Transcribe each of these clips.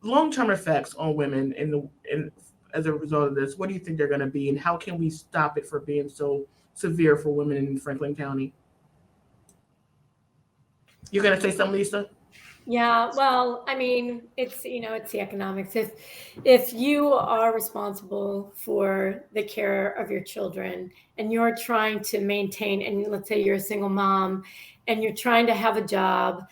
long-term effects on women in as a result of this? What do you think they're going to be, and how can we stop it from being so severe for women in Franklin County? You're going to say something, Lisa? Yeah, well, I mean, it's the economics. If you are responsible for the care of your children and you're trying to maintain, and let's say you're a single mom and you're trying to have a job,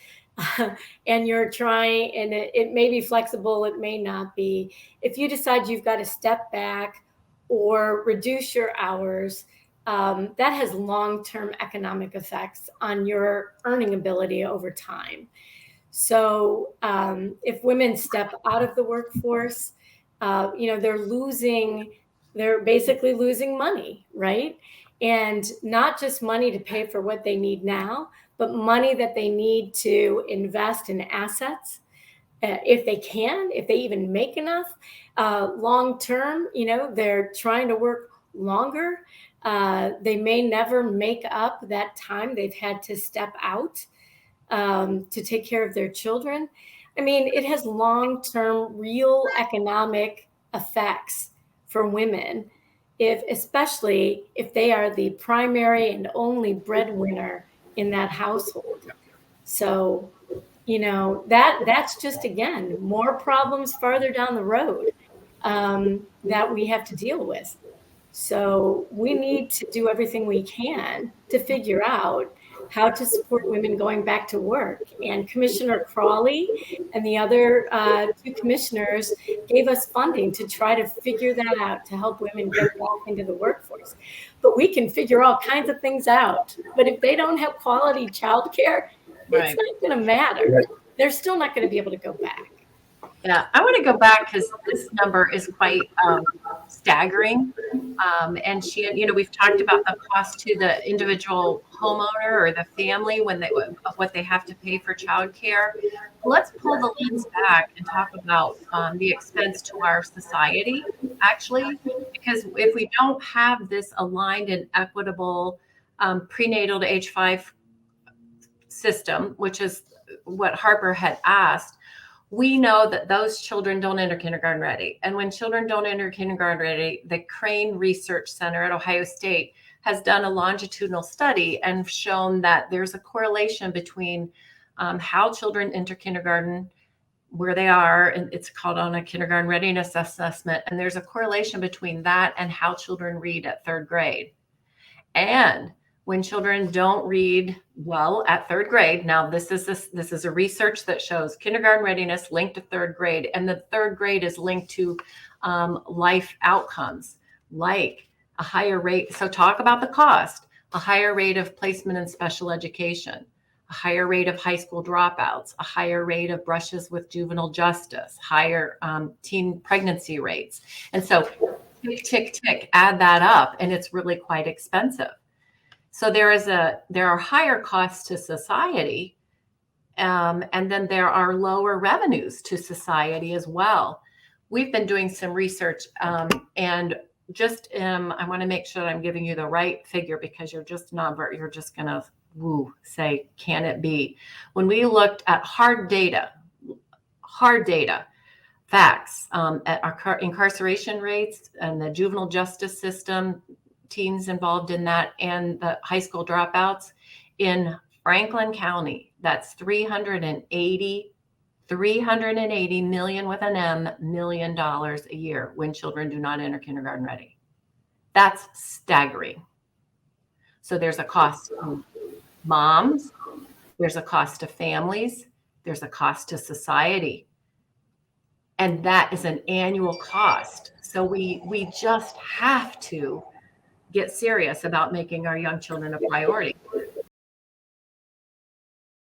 and you're trying, and it may be flexible, it may not be. If you decide you've got to step back or reduce your hours, that has long-term economic effects on your earning ability over time. So if women step out of the workforce, they're basically losing money, right? And not just money to pay for what they need now, but money that they need to invest in assets, if they can, if they even make enough. Long term, they're trying to work longer. They may never make up that time they've had to step out to take care of their children. I mean, it has long term, real economic effects for women, especially if they are the primary and only breadwinner in that household. So, that's just, again, more problems farther down the road that we have to deal with. So we need to do everything we can to figure out how to support women going back to work. And Commissioner Crawley and the other two commissioners gave us funding to try to figure that out, to help women get back into the workforce. But we can figure all kinds of things out. But if they don't have quality childcare, it's not going to matter. They're still not going to be able to go back. Yeah, I want to go back because this number is quite staggering. And we've talked about the cost to the individual homeowner or the family what they have to pay for childcare. Let's pull the lens back and talk about the expense to our society, actually, because if we don't have this aligned and equitable prenatal to age 5 system, which is what Harper had asked, we know that those children don't enter kindergarten ready. And when children don't enter kindergarten ready, the Crane Research Center at Ohio State has done a longitudinal study and shown that there's a correlation between how children enter kindergarten, where they are, and it's called on a kindergarten readiness assessment. And there's a correlation between that and how children read at 3rd grade. And when children don't read well at 3rd grade, now this is a research that shows kindergarten readiness linked to 3rd grade, and the 3rd grade is linked to life outcomes like a higher rate. So talk about the cost: a higher rate of placement in special education, a higher rate of high school dropouts, a higher rate of brushes with juvenile justice, higher teen pregnancy rates. And so tick, tick, tick, add that up, and it's really quite expensive. So there are higher costs to society, and then there are lower revenues to society as well. We've been doing some research, and just I want to make sure that I'm giving you the right figure, because you're just going to say, can it be? When we looked at hard data, facts at our incarceration rates and the juvenile justice system, teens involved in that, and the high school dropouts in Franklin County, that's 380 million with an M, $million a year when children do not enter kindergarten ready. That's staggering. So there's a cost to moms, there's a cost to families, there's a cost to society. And that is an annual cost. So we just have to get serious about making our young children a priority.